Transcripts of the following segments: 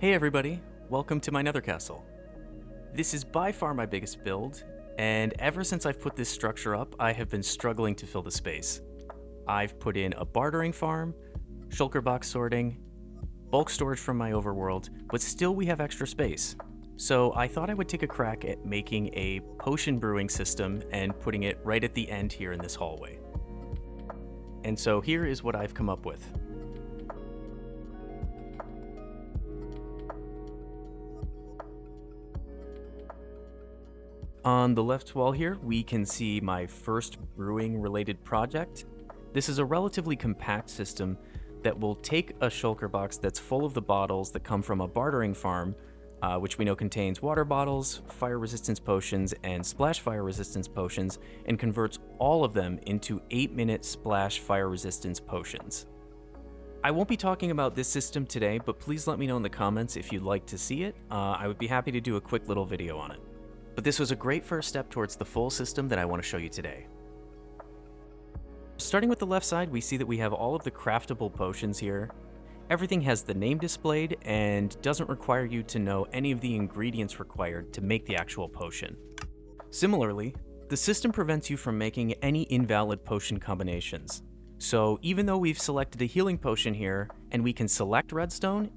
Hey everybody, welcome to my Nether castle. This is by far my biggest build, and ever since I've put this structure up, I have been struggling to fill the space. I've put in a bartering farm, shulker box sorting, bulk storage from my overworld, but still we have extra space. So I thought I would take a crack at making a potion brewing system and putting it right at the end here in this hallway. And so here is what I've come up with. On the left wall here, we can see my first brewing related project. This is a relatively compact system that will take a shulker box that's full of the bottles that come from a bartering farm, which we know contains water bottles, fire resistance potions, and splash fire resistance potions, and converts all of them into 8-minute splash fire resistance potions. I won't be talking about this system today, but please let me know in the comments if you'd like to see it. I would be happy to do a quick little video on it. But this was a great first step towards the full system that I want to show you today. Starting with the left side, we see that we have all of the craftable potions here. Everything has the name displayed and doesn't require you to know any of the ingredients required to make the actual potion. Similarly, the system prevents you from making any invalid potion combinations. So even though we've selected a healing potion here and we can select redstone,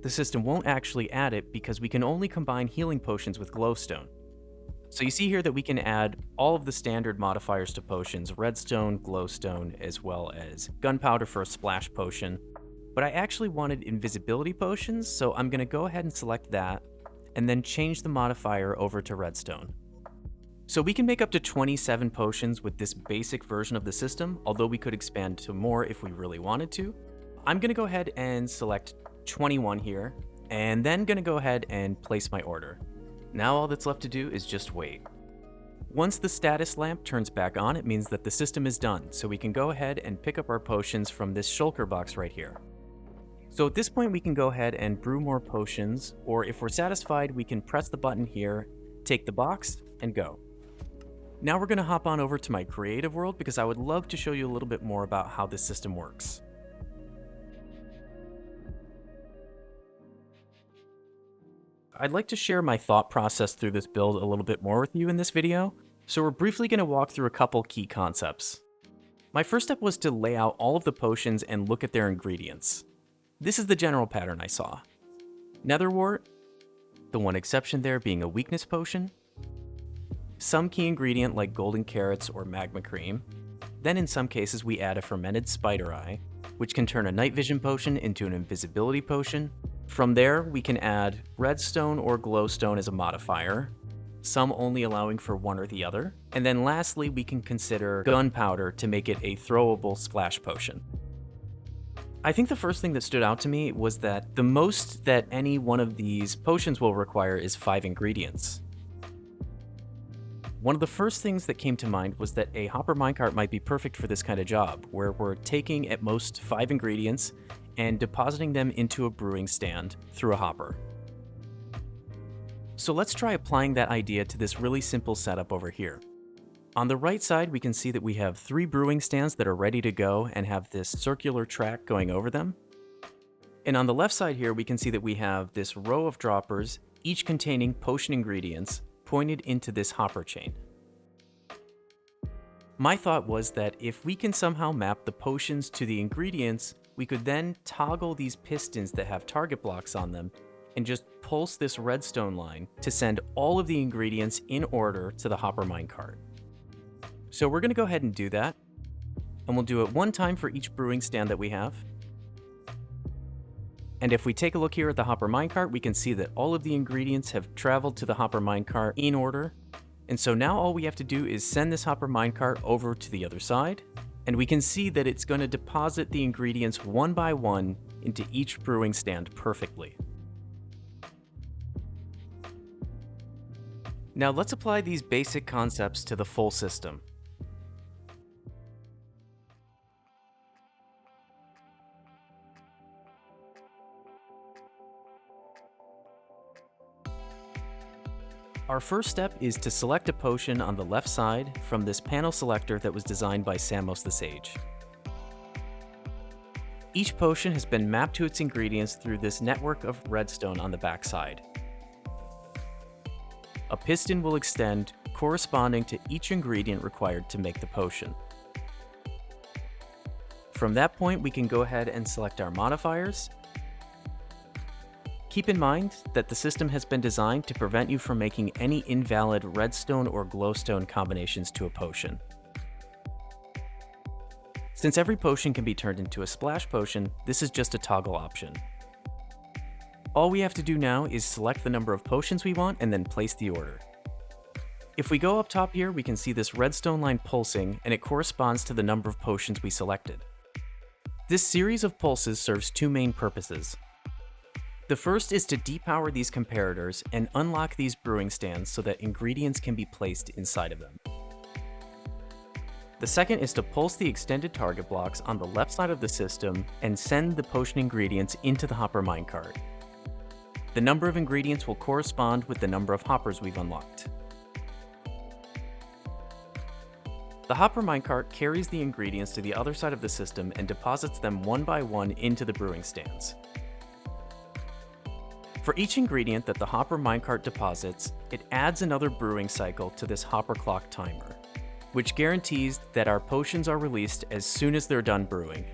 the system won't actually add it because we can only combine healing potions with glowstone. So you see here that we can add all of the standard modifiers to potions, redstone, glowstone, as well as gunpowder for a splash potion. But I actually wanted invisibility potions, so I'm going to go ahead and select that, and then change the modifier over to redstone. So we can make up to 27 potions with this basic version of the system, although we could expand to more if we really wanted to. I'm going to go ahead and select 21 here, and then going to go ahead and place my order. Now all that's left to do is just wait. Once the status lamp turns back on, it means that the system is done, so we can go ahead and pick up our potions from this shulker box right here. So at this point we can go ahead and brew more potions, or if we're satisfied we can press the button here, take the box, and go. Now we're going to hop on over to my creative world because I would love to show you a little bit more about how this system works. I'd like to share my thought process through this build a little bit more with you in this video, so we're briefly going to walk through a couple key concepts. My first step was to lay out all of the potions and look at their ingredients. This is the general pattern I saw. Netherwort, the one exception there being a weakness potion, some key ingredient like golden carrots or magma cream, then in some cases we add a fermented spider eye, which can turn a night vision potion into an invisibility potion. From there, we can add redstone or glowstone as a modifier, some only allowing for one or the other. And then lastly, we can consider gunpowder to make it a throwable splash potion. I think the first thing that stood out to me was that the most that any one of these potions will require is 5 ingredients. One of the first things that came to mind was that a hopper minecart might be perfect for this kind of job, where we're taking at most 5 ingredients and depositing them into a brewing stand through a hopper. So let's try applying that idea to this really simple setup over here. On the right side, we can see that we have 3 brewing stands that are ready to go and have this circular track going over them. And on the left side here, we can see that we have this row of droppers, each containing potion ingredients, pointed into this hopper chain. My thought was that if we can somehow map the potions to the ingredients, we could then toggle these pistons that have target blocks on them and just pulse this redstone line to send all of the ingredients in order to the hopper minecart. So we're going to go ahead and do that, and we'll do it one time for each brewing stand that we have. And if we take a look here at the hopper minecart, we can see that all of the ingredients have traveled to the hopper minecart in order. And so now all we have to do is send this hopper minecart over to the other side, and we can see that it's going to deposit the ingredients one by one into each brewing stand perfectly. Now let's apply these basic concepts to the full system. Our first step is to select a potion on the left side from this panel selector that was designed by Samos the Sage. Each potion has been mapped to its ingredients through this network of redstone on the backside. A piston will extend corresponding to each ingredient required to make the potion. From that point, we can go ahead and select our modifiers. Keep in mind that the system has been designed to prevent you from making any invalid redstone or glowstone combinations to a potion. Since every potion can be turned into a splash potion, this is just a toggle option. All we have to do now is select the number of potions we want and then place the order. If we go up top here, we can see this redstone line pulsing, and it corresponds to the number of potions we selected. This series of pulses serves two main purposes. The first is to depower these comparators and unlock these brewing stands so that ingredients can be placed inside of them. The second is to pulse the extended target blocks on the left side of the system and send the potion ingredients into the hopper minecart. The number of ingredients will correspond with the number of hoppers we've unlocked. The hopper minecart carries the ingredients to the other side of the system and deposits them one by one into the brewing stands. For each ingredient that the hopper minecart deposits, it adds another brewing cycle to this hopper clock timer, which guarantees that our potions are released as soon as they're done brewing.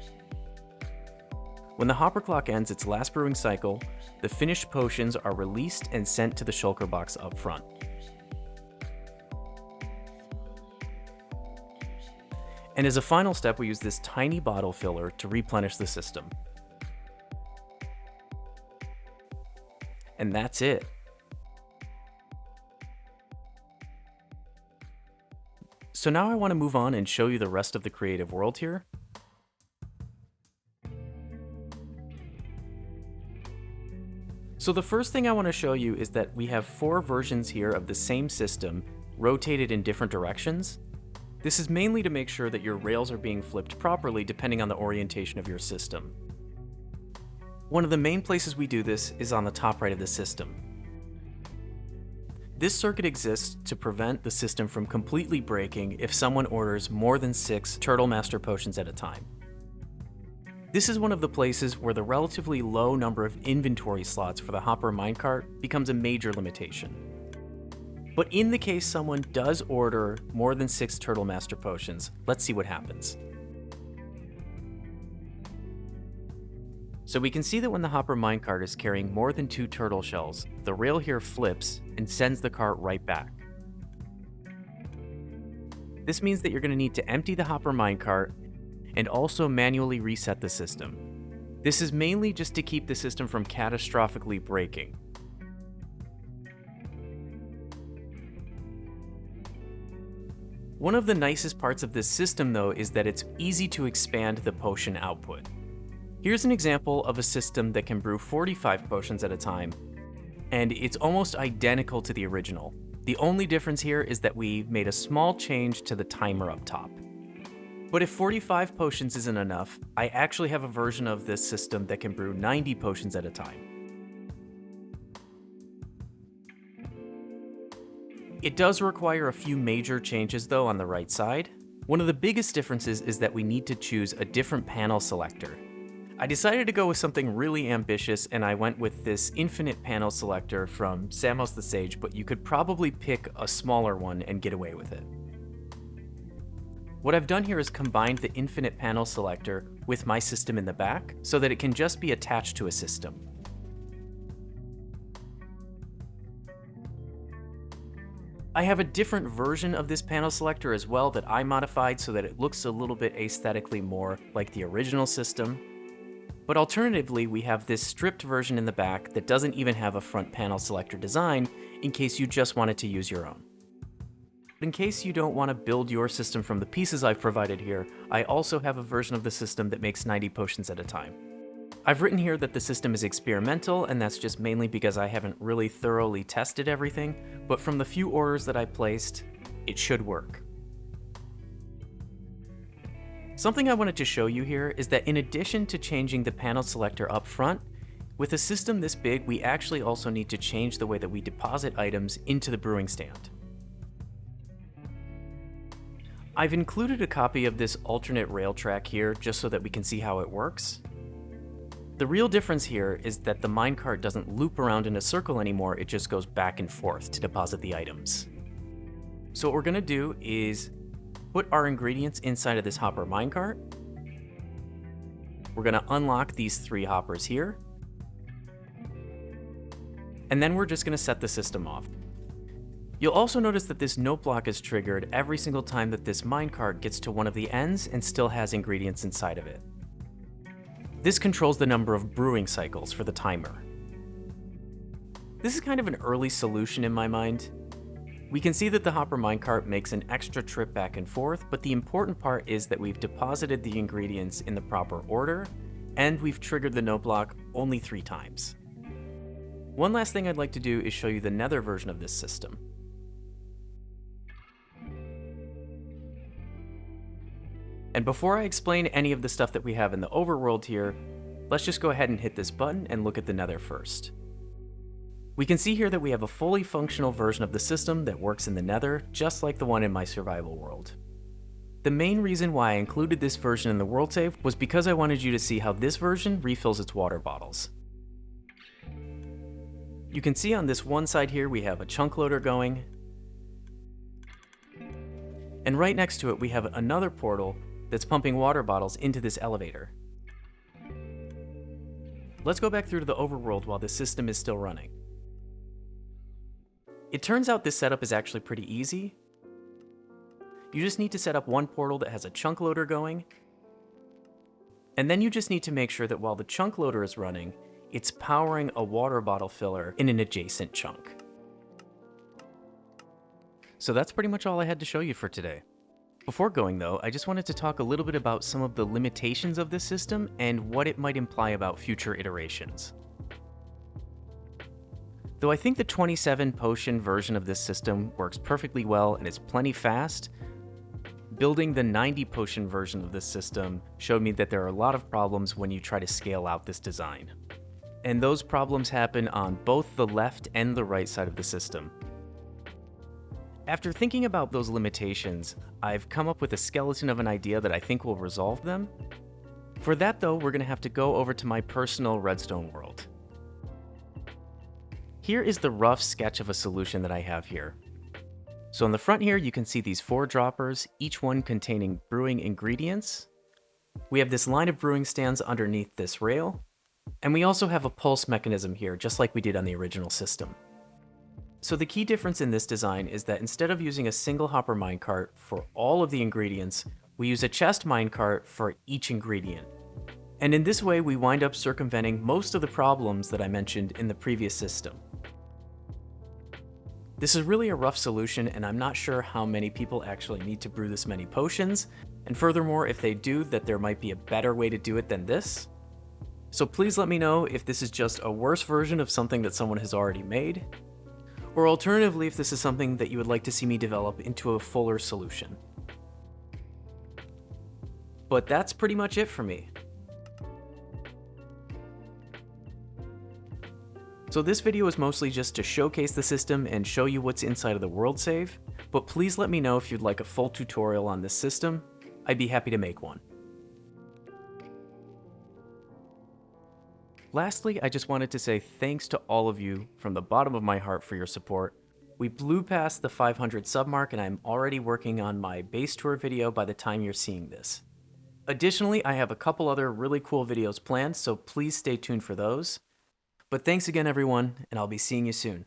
When the hopper clock ends its last brewing cycle, the finished potions are released and sent to the shulker box up front. And as a final step, we use this tiny bottle filler to replenish the system. And that's it. So now I want to move on and show you the rest of the creative world here. So the first thing I want to show you is that we have 4 versions here of the same system, rotated in different directions. This is mainly to make sure that your rails are being flipped properly depending on the orientation of your system. One of the main places we do this is on the top right of the system. This circuit exists to prevent the system from completely breaking if someone orders more than 6 Turtle Master potions at a time. This is one of the places where the relatively low number of inventory slots for the hopper minecart becomes a major limitation. But in the case someone does order more than 6 Turtle Master potions, let's see what happens. So we can see that when the hopper minecart is carrying more than 2 turtle shells, the rail here flips and sends the cart right back. This means that you're going to need to empty the hopper minecart and also manually reset the system. This is mainly just to keep the system from catastrophically breaking. One of the nicest parts of this system, though, is that it's easy to expand the potion output. Here's an example of a system that can brew 45 potions at a time, and it's almost identical to the original. The only difference here is that we made a small change to the timer up top. But if 45 potions isn't enough, I actually have a version of this system that can brew 90 potions at a time. It does require a few major changes though on the right side. One of the biggest differences is that we need to choose a different panel selector. I decided to go with something really ambitious and I went with this infinite panel selector from Samos the Sage, but you could probably pick a smaller one and get away with it. What I've done here is combined the infinite panel selector with my system in the back so that it can just be attached to a system. I have a different version of this panel selector as well that I modified so that it looks a little bit aesthetically more like the original system. But alternatively, we have this stripped version in the back that doesn't even have a front panel selector design in case you just wanted to use your own. In case you don't want to build your system from the pieces I've provided here, I also have a version of the system that makes 90 potions at a time. I've written here that the system is experimental, and that's just mainly because I haven't really thoroughly tested everything, but from the few orders that I placed, it should work. Something I wanted to show you here is that in addition to changing the panel selector up front, with a system this big, we actually also need to change the way that we deposit items into the brewing stand. I've included a copy of this alternate rail track here just so that we can see how it works. The real difference here is that the minecart doesn't loop around in a circle anymore, it just goes back and forth to deposit the items. So what we're gonna do is put our ingredients inside of this hopper minecart. We're gonna unlock these 3 hoppers here. And then we're just gonna set the system off. You'll also notice that this note block is triggered every single time that this minecart gets to one of the ends and still has ingredients inside of it. This controls the number of brewing cycles for the timer. This is kind of an early solution in my mind. We can see that the hopper minecart makes an extra trip back and forth, but the important part is that we've deposited the ingredients in the proper order, and we've triggered the note block only 3 times. One last thing I'd like to do is show you the Nether version of this system. And before I explain any of the stuff that we have in the overworld here, let's just go ahead and hit this button and look at the Nether first. We can see here that we have a fully functional version of the system that works in the Nether, just like the one in my survival world. The main reason why I included this version in the world save was because I wanted you to see how this version refills its water bottles. You can see on this one side here we have a chunk loader going, and right next to it we have another portal that's pumping water bottles into this elevator. Let's go back through to the overworld while this system is still running. It turns out this setup is actually pretty easy. You just need to set up one portal that has a chunk loader going, and then you just need to make sure that while the chunk loader is running, it's powering a water bottle filler in an adjacent chunk. So that's pretty much all I had to show you for today. Before going though, I just wanted to talk a little bit about some of the limitations of this system and what it might imply about future iterations. Though I think the 27 potion version of this system works perfectly well and is plenty fast, building the 90 potion version of this system showed me that there are a lot of problems when you try to scale out this design. And those problems happen on both the left and the right side of the system. After thinking about those limitations, I've come up with a skeleton of an idea that I think will resolve them. For that though, we're gonna have to go over to my personal redstone world. Here is the rough sketch of a solution that I have here. So in the front here, you can see these 4 droppers, each one containing brewing ingredients. We have this line of brewing stands underneath this rail, and we also have a pulse mechanism here, just like we did on the original system. So the key difference in this design is that instead of using a single hopper minecart for all of the ingredients, we use a chest minecart for each ingredient. And in this way, we wind up circumventing most of the problems that I mentioned in the previous system. This is really a rough solution, and I'm not sure how many people actually need to brew this many potions, and furthermore, if they do, that there might be a better way to do it than this. So please let me know if this is just a worse version of something that someone has already made, or alternatively if this is something that you would like to see me develop into a fuller solution. But that's pretty much it for me. So this video is mostly just to showcase the system and show you what's inside of the world save, but please let me know if you'd like a full tutorial on this system. I'd be happy to make one. Lastly, I just wanted to say thanks to all of you from the bottom of my heart for your support. We blew past the 500 sub mark, and I'm already working on my base tour video by the time you're seeing this. Additionally, I have a couple other really cool videos planned, so please stay tuned for those. But thanks again everyone, and I'll be seeing you soon.